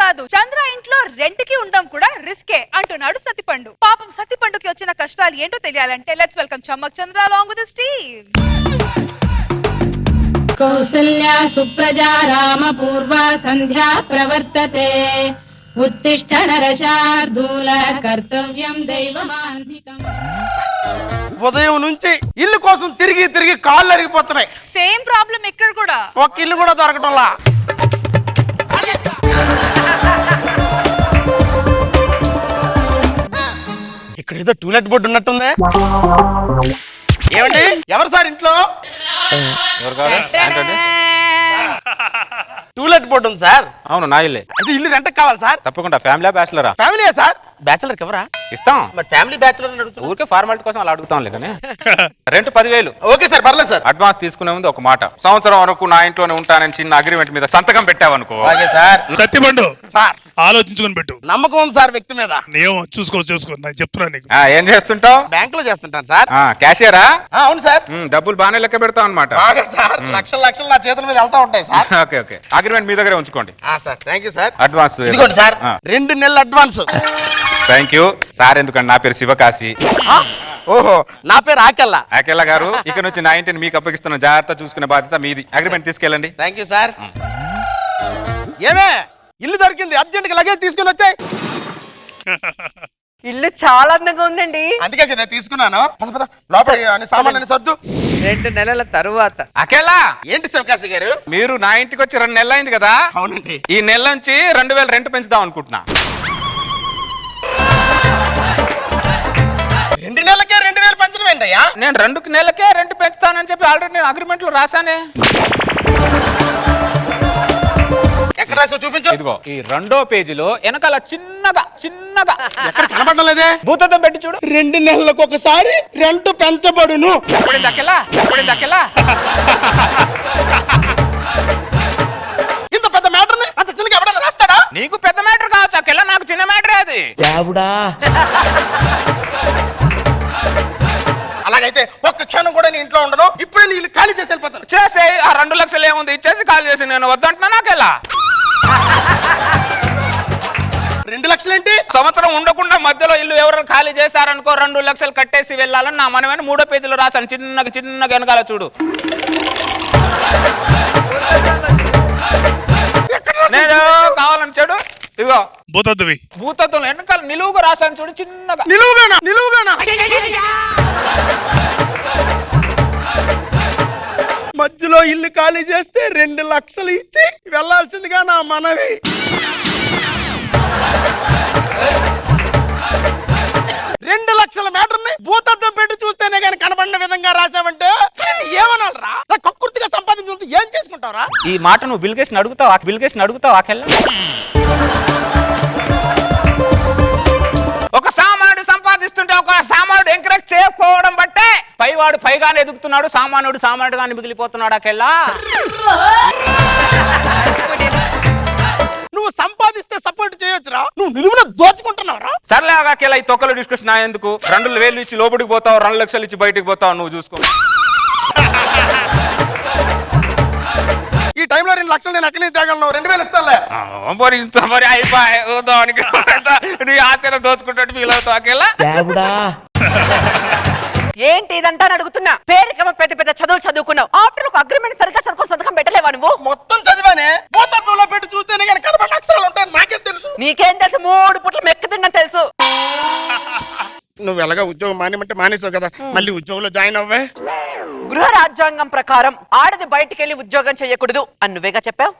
కాదు, చంద్ర ఇంట్లో రెంట్కి ఉండడం కూడా రిస్కే అంటున్నాడు సతిపండు. పాపం సతిపండుకి వచ్చిన కష్టాలు ఏంటో తెలియాలంటే let's welcome Chammak Chandra along with his team. కౌసల్యా సుప్రజా రామ పూర్వా సంధ్యా ప్రవర్తతే ఉత్తిష్ఠ నరశార్దూల కర్తవ్యం దైవమాన్ధికం. ఉదయం నుంచి ఇల్లు కోసం తిరిగి తిరిగి కాళ్ళు అరిగిపోతున్నాయి. సేమ్ ప్రాబ్లం ఇక్కడ కూడా. ఒక ఇల్లు కూడా దొరకటంలా. ఇక్కడ ఏదో టూలెట్ బోర్డు ఉన్నట్టుందే. ఏమండి, ఎవరు సార్ ఇంట్లో? టూలెట్ బోర్డు ఉంది సార్. అవును, నా ఇల్లే. అది ఇల్లు రెంట్కి కావాలి సార్. తప్పకుండా. ఫ్యామిలీ బ్యాచులరా? ఫ్యామిలీయే సార్. బ్యాచులర్కి ఎవరా? ఇస్తాం. మరి ఫ్యామిలీ బ్యాచులర్ అని అడుగుతున్నా. ఊరికే ఫార్మాలిటీ కోసం అలా అడుగుతాం లేదని. రెంట్ 10,000. ఓకే సార్, పర్లేదు సార్. అడ్వాన్స్ తీసుకునే ముందు ఒక మాట, సంవత్సరం వరకు నా ఇంట్లోనే ఉంటానని చిన్న అగ్రిమెంట్ మీద సంతకం పెట్టావనుకో. Okay sir. సత్యపండు సార్ ఆలోచించుకొని పెట్టు. నమ్మకం ఉంది సార్ వ్యక్తి మీద. నేను చూసుకో నేను చెప్తున్నా నీకు. ఏం చేస్తుంటావు? బ్యాంక్ లో చేస్తుంటాను సార్. క్యాషియరా? అవును సార్. డబ్బులు బాగానే లెక్క పెడతావు అనమాట. బాగా సార్. లక్షలు లక్షలు నా చేతుల మీద వెళ్తా ఉంటాయి సార్. ఓకే ఓకే, అగ్రిమెంట్ మీ దగ్గరే ఉంచుకోండి. Sir thank you sir. Advance ఇదిగోండి సార్, 2 నెలల అడ్వాన్స్. Thank you sir. ఎందుకంటే నా పేరు శివకాశి. ఓహో, నా పేరు ఆకెల్లా. ఆకెల్లా గారు, ఇక నుంచి నా ఇంటిని మీకు అప్పగిస్తున్న, జాగ్రత్త చూసుకునే బాధ్యత మీది. అగ్రిమెంట్ తీసుకెళ్ళండి. Thank you sir. ఏమే, ఇల్లు దొరికింది, అర్జెంట్ గా లగేజ్ తీసుకుని వచ్చాయి. ఇల్లు చాలా అందంగా ఉందండి. అందుకే కదా తీసుకున్నాను. పద పద, లోపల అన్ని సామాన్లు సర్దు. 2 నెలల తరువాత. అకేలా, ఏంటి శివకాశి గారు? మీరు నా ఇంటికి వచ్చి 2 నెలలు అయింది కదా? అవునండి. ఈ నెల నుంచి 2,000 రెంట్ పెంచుదాం అనుకుంటున్నా. 2 నెలలకే 2,000 పెంచడం ఏంటయ్యా? నేను 2 నెలలకే రెంట్ పెంచుతానని చెప్పి ఆల్రెడీ నేను అగ్రిమెంట్ లో రాశానే. ఎక్కడ రాసో చూపించు. ఇదిగో ఈ 2వ పేజీలో వెనకాల చిన్నగా చిన్నగా ఎక్కడ కనపడడం లేదే? భూతత్వం పెట్టి చూడు. 2 నెలలకు ఒకసారి రెంట్ పెంచబడును. ఎప్పుడైంది అకేలా? ఇంత పెద్ద మ్యాటర్ ని అంత చిన్నగా ఎవడన్నా రాస్తాడా? నీకు పెద్ద మ్యాటర్ కావచ్చు అకేలా, నాకు చిన్న మ్యాటరే అది. అలాగైతే ఒక్క క్షణం కూడా నీ ఇంట్లో ఉండను. ఇప్పుడే నీ ఇల్లు ఖాళీ చేసి వెళ్ళిపోతాను. చేసే ఆ 2 లక్షలు ఏముంది, ఇచ్చేసి కాల్ చేసి నేను వద్దంటున్నా. నాకెలా 2 లక్షలు ఏంటి? సంవత్సరం ఉండకుండా మధ్యలో ఇల్లు ఎవరు ఖాళీ చేశారనుకో 2 లక్షలు కట్టేసి వెళ్ళాలని నా మనమని 3వ పేజీలో రాశాను. చిన్నగా చిన్నగా వెనకాల చూడు. నేను కావాలని చెడు. ఇదిగో భూతత్వం వెనకాల నిలువుగా రాశాను చూడు, చిన్నగా. నిలువుగానా? మధ్యలో ఇల్లు ఖాళీ చేస్తే 2 లక్షలు ఇచ్చి వెళ్లాల్సిందిగా నా మనవి. రెండు లక్షల మ్యాటర్ ని భూతద్దం పెట్టి చూస్తేనే కానీ కనబడిన విధంగా రాసావంటే ఏమనాలరా? కక్కుర్తిగా సంపాదించుకుంటే ఏం చేసుకుంటారా? ఈ మాట నువ్వు బిల్గేషన్ అడుగుతావు ఆకెళ్ళ. ఒక సామానుడు సంపాదిస్తుంటే ఒక సామానుడు ఎంకరేజ్ చేయకపోవడం బట్టే పైవాడు పైగానే ఎదుగుతున్నాడు, సామానుడు సామానుడుగానే మిగిలిపోతున్నాడు. అకెళ్ళా నువ్వు సంపాదిస్తే సపోర్ట్ చేయొచ్చురా, నువ్వు నిలువున దోచుకుంటున్నావురా. సర్లే అకెళ్ళ, ఈ తొక్కలు డిస్కషన్ ఎందుకు? 2,000 ఇచ్చి లోపలికి పోతావు, 2 లక్షలు ఇచ్చి బయటికి పోతావు, నువ్వు చూసుకో. ఈ టైంలో 2 లక్షలు నేను అక్కడి నుంచి తేగలను. 2,000 ఇస్తానులే. మరి అయిపోయి నీ ఆచరణ దోచుకుంటే ఫీల్ అవుతావు అకెళ్ళా. ఏంటి ఇదంతా అడుగుతున్నా? పేరుకేమో పెద్ద పెద్ద చదువులు చదువుకున్నావు. ఆఫ్టర్ ఒక అగ్రిమెంట్ సరిగ్గా సంతకం పెట్టలేవా నువ్వు? మొత్తం చదివానే, భూతత్వంలో పెట్టి చూస్తేనే కానీ కనబడిన అక్షరాలు ఉంటాయి. నాకేం తెలుసు? నీకేం తెలుసు? 3 పుట్ల మెక్క తిన్నా తెలుసు. నువ్వు ఎలాగా ఉద్యోగం మానేమంటే మానేసావు కదా, మళ్ళీ ఉద్యోగంలో జాయిన్ అవ్వే. గృహ రాజ్యాంగం ప్రకారం ఆడది బయటికి వెళ్ళి ఉద్యోగం చేయకూడదు అని నువ్వేగా చెప్పావు.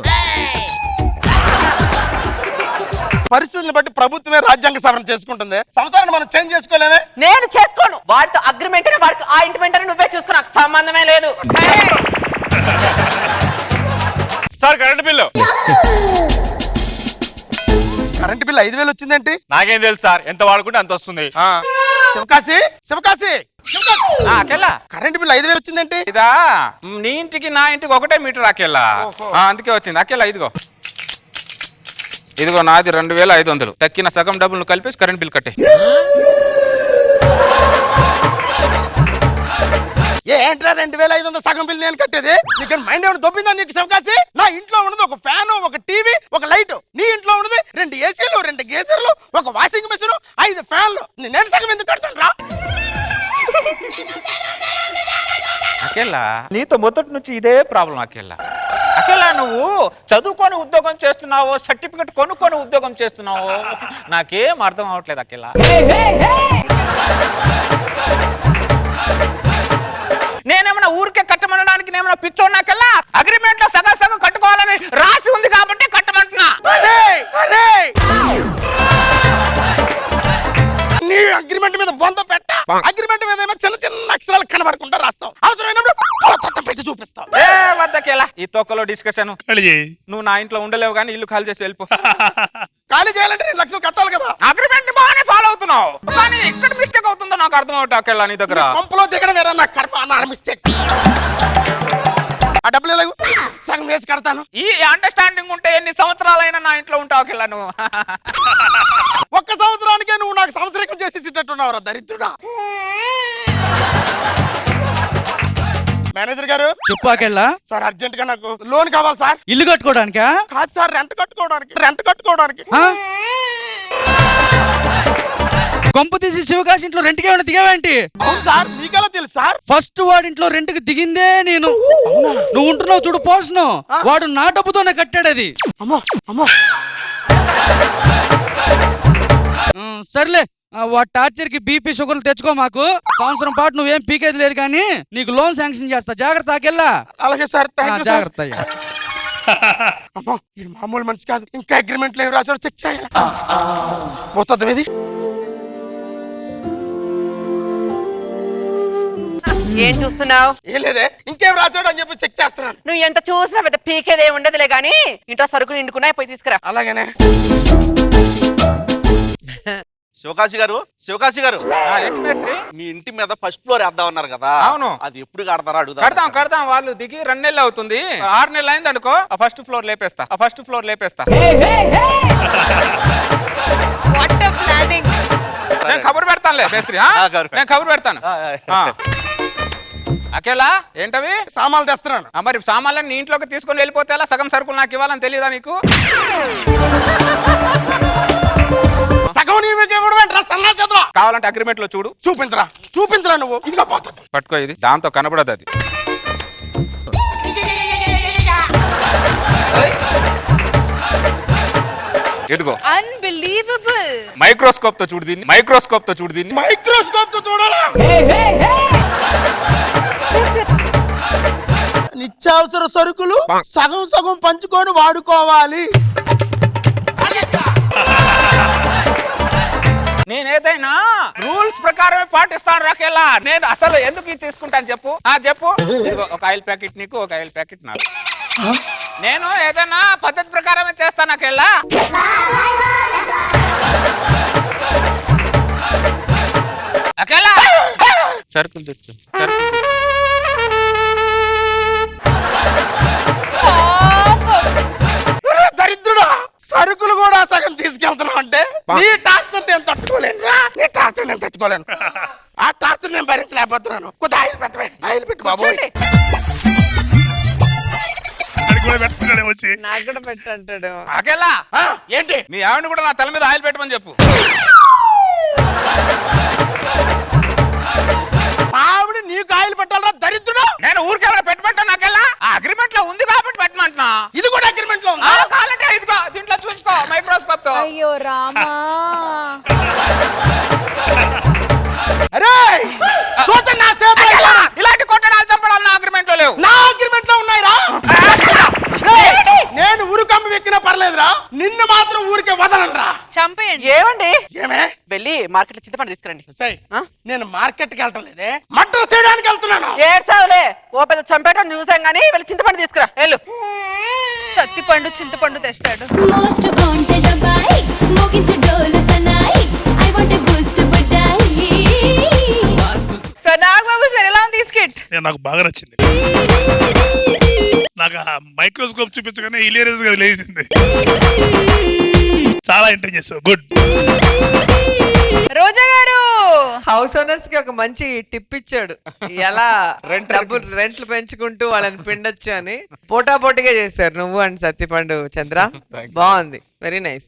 పరిస్థితులను బట్టి ప్రభుత్వమే రాజ్యాంగ సవరణ చేసుకుంటుంది. సంవత్సరాన్ని మనం చేంజ్ చేసుకోలేమే. నేను చేసుకోను. వాడితో అగ్రిమెంట్ వాడికి ఆ ఇంటిమెంట్ నువ్వే చూసుకో, నాకు సంబంధమే లేదు. Sir current bill. Current bill 5,000 వచ్చిందేంటి? నాకేం తెలుసు సార్, ఎంత వాడుకుంటే అంత వస్తుంది. శివకాశి అకెళ్ళా కరెంట్ బిల్ 5,000 వచ్చిందేంటి? ఇదా నీ ఇంటికి నా ఇంటికి ఒకటే మీటర్ అకెళ్ళా, అందుకే వచ్చింది. అకెళ్ళా ఇదిగో నాది 2,500. తక్కిన సగం డబ్బులు కలిపేసి కరెంట్ బిల్ కట్టే. ఏంట్రా 2,500 సగం బిల్ నేను కట్టేది? నీకు మైండ్ ఏమైనా దొబ్బిందా నీకు శివకాశి? నా ఇంట్లో ఉన్నది ఒక ఫ్యాన్, ఒక టీవీ, ఒక లైట్. నీ ఇంట్లో ఉన్నది 2 ఏసీలు 2 గీజర్లు, ఒక వాషింగ్ మెషిన్, 5 ఫ్యాన్లు. నేను సగం ఎందుకు కడతాను రా? అఖిల నీతో మొదటి నుంచి ఇదే ప్రాబ్లం అఖిల. అఖిల నువ్వు చదువుకొని ఉద్యోగం చేస్తున్నావో సర్టిఫికెట్ కొనుక్కొని ఉద్యోగం చేస్తున్నావో నాకేం అర్థం అవట్లేదు అఖిల. నేనేమన్నా ఊరికే కట్టమనడానికి నేమన్నా పిచ్చోన్నాకెళ్ళా? అగ్రిమెంట్ లో సగం సగం కట్టుకోవాలని రాసి ఉంది కాబట్టి కట్టమంటున్నా. నీ అగ్రిమెంట్ మీద బొంద పెట్ట, అగ్రిమెంట్ మీద ఏమో చిన్న చిన్న అక్షరాలు కనబడకుండా రాస్తావు, అవసరమైనప్పుడు పెట్టి చూపిస్తావు. ఏ వద్దకేలా ఈ తొక్కలో డిస్కషన్. ఖాళీ చేయి. నువ్వు నా ఇంట్లో ఉండలేవు కానీ ఇల్లు ఖాళీ చేసి వెళ్ళిపో. ఖాళీ చేయాలంటే 2 లక్షలు కట్టాలి కదా. అగ్రిమెంట్ బాగానే ఫాలో అవుతున్నావు కానీ ఎక్కడ మిస్టేక్ అవుతుందో నాకు అర్థం అవుతాకెళ్ళా నీ దగ్గర. పంపులో దిగడం వేరే, నా కర్మ, నా మిస్టేక్. ఆ డబ్బులు ఎలాగో సగం వేసి కడతాను. ఈ అండర్స్టాండింగ్ ఉంటే ఎన్ని సంవత్సరాలైనా నా ఇంట్లో ఉంటావుకెళ్ళా నువ్వు. 1 సంవత్సరానికే నువ్వు నాకు సంవత్సరం చేసి ఇచ్చేటట్టున్నావురా దరిద్రుడా. మేనేజర్ గారు చెప్పాకెళ్ళా సార్, అర్జెంట్ గా నాకు లోన్ కావాలి సార్. ఇల్లు కట్టుకోవడానికా? కాదు సార్, రెంట్ కట్టుకోవడానికి. ఆ? కొంప తీసి శివకాశి ఇంట్లో రెంట్కి ఏమైనా దిగావేంటి? అవును సార్, మీకెలా తెలుసు సార్? ఫస్ట్ వాడింట్లో రెంట్కి దిగిందే నేను. నువ్వు ఉంటున్నావు చూడు పోషను, వాడు నా డబ్బుతోనే కట్టాడు అది. అమ్మో అమ్మో. సర్లే, వాడి టార్చర్ కి బీపీ షుగర్లు తెచ్చుకో. మాకు సంవత్సరం పాటు నువ్వేం పీకేది లేదు కానీ నీకు లోన్ శాంక్షన్ చేస్తా. జాగ్రత్త ఆకెళ్ళా. అలాగే సార్, థాంక్యూ సార్. జాగ్రత్త. అమ్మో, ఇది మామూలు మనిషి కాదు. ఇంకా అగ్రిమెంట్లు ఏం రాశారో చెక్ చేయాలి. పోతుంది ఇది. ఏం చూస్తున్నావు? ఏం లేదే, ఇంకేం రాశాడు అని చెప్పి చెక్ చేస్తున్నాను. నువ్వు ఎంత చూసినా పెద్ద పీకేదే ఉండదులే గాని ఇంట్లో సరుకులు నిండుకున్నాయి, పోయి తీసుకురా. అలాగేనే. శివకాశి గారు ఏంటి మేస్త్రి? మీ ఇంటి మీద ఫస్ట్ ఫ్లోర్ వేద్దాం అన్నారు కదా. అవును. అది ఎప్పుడు కడతారా అడుగుదాం. కడతాం వాళ్ళు దిగి 2 నెలలు అవుతుంది. 6 నెలలు అయింది అనుకో, ఆ ఫస్ట్ ఫ్లోర్ లేపేస్తా. What a planning. నేను కబురు పెడతానులే మేస్త్రి. నేను కబురు పెడతాను. అకేలా ఏంటవి? సామాన్లు తెస్తున్నాను. మరి సామాన్లను నీ ఇంట్లోకి తీసుకొని వెళ్ళిపోతే ఎలా? సగం సరుకులు నాకు ఇవ్వాలని తెలియదా నీకు? సగం నీకు ఇవ్వడం ఏంట్రా సన్నాసేద్రా? కావాలంటే అగ్రిమెంట్ లో చూడు. చూపించరా నువ్వు. ఇదిగా పోతుంది. పట్టుకో, ఇది దాంతో కనబడదు అది. ఎదుగో, అన్బిలీవబుల్. మైక్రోస్కోప్ తో చూడు దీన్ని. మైక్రోస్కోప్ తో చూడాలా? నిత్యావసర సరుకులు సగం సగం పంచుకొని వాడుకోవాలి. నేనేదైనా రూల్స్ ప్రకారమే పాటిస్తాను రాకేలా. నేను అసలు ఎందుకు ఇది తీసుకుంటాను చెప్పు. చెప్పు. ఇదిగో, ఒక ఆయిల్ ప్యాకెట్ నీకు, ఒక ఆయిల్ ప్యాకెట్ నాకు. నేను ఏదైనా పద్ధతి ప్రకారమే చేస్తాను నాకెళ్ళా. అకేలా సరుకులు తెచ్చు. దరిద్రుడా, సరుకులు కూడా సగం తీసుకెళ్తున్నావు అంటే నీ టార్చర్ నేను తట్టుకోలేను. ఆ టార్చర్ నేను భరించలేకపోతున్నాను. కొద్దిగా ఆయిల్ పెట్టవే. ఆయిల్ పెట్టు బాబు. అది కూడా పెట్టుకున్నాడే వచ్చి. నాకు కూడా పెట్టంటాడు. అకేలా ఏంటి? మీ ఆవిడ కూడా నా తల మీద ఆయిల్ పెట్టమని చెప్పు. ఆవిడ నీకు ఆయిల్ పెట్టాలరా దరిద్రుడు? నేను ఊరికెవరైనా పెట్టమంటా నాకెళ్ళా? ఆ అగ్రిమెంట్ లో ఉంది కాబట్టి పెట్టమంటున్నా. ఇది కూడా అగ్రిమెంట్ లో ఉంది. కావాలంటే ఇదిగో దీంట్లో చూసుకో మైక్రోస్కోప్ తో. అయ్యో రామా. అరే చూస్తే నా చేతులు ఇలాంటి కొట్టడాలు చంపడాలు నా అగ్రిమెంట్ లో లేవు. నా అగ్రిమెంట్ లో ఉన్నాయిరా. నేను ఊరికమ్మ ఎక్కినా పర్లేదురా, నిన్ను మాత్రం ఊరికే వదలనరా. చంపేయండి. ఏమండి? ఏమే వెళ్ళి మార్కెట్ చింతపండు తీసుకురండి. నేను మార్కెట్ కి వెళ్తాం లేదే, మటర్ చేయడానికి వెళ్తున్నాను. ఏడ్సావులే, ఓ పెద్ద చంపేటోని చూసాం గానీ వెళ్ళి చింతపండు తీసుకురా. వెళ్ళు. సత్తిపండు చింతపండు తెస్తాడు. Most wanted a bike, మోగించు డోలు సనాయి, I want a boost బజాయి. సో నాగబాబు సార్ ఎలా ఉంది స్కిట్? నాకు బాగా నచ్చింది. నాకు ఆ మైక్రోస్కోప్ చూపించగానే హిలేరియస్ గా లేచింది. చాలా ఎంటర్ చేస్తావు. గుడ్. రోజా గారు హౌ హౌస్ ఓనర్స్ కి ఒక మంచి టిప్ ఇచ్చాడు ఎలా డబ్బులు రెంట్లు పెంచుకుంటూ వాళ్ళని పిండొచ్చు అని. పోటాపోటీగా చేశారు నువ్వు అండ్ సత్యపండు చంద్ర. బాగుంది, వెరీ నైస్.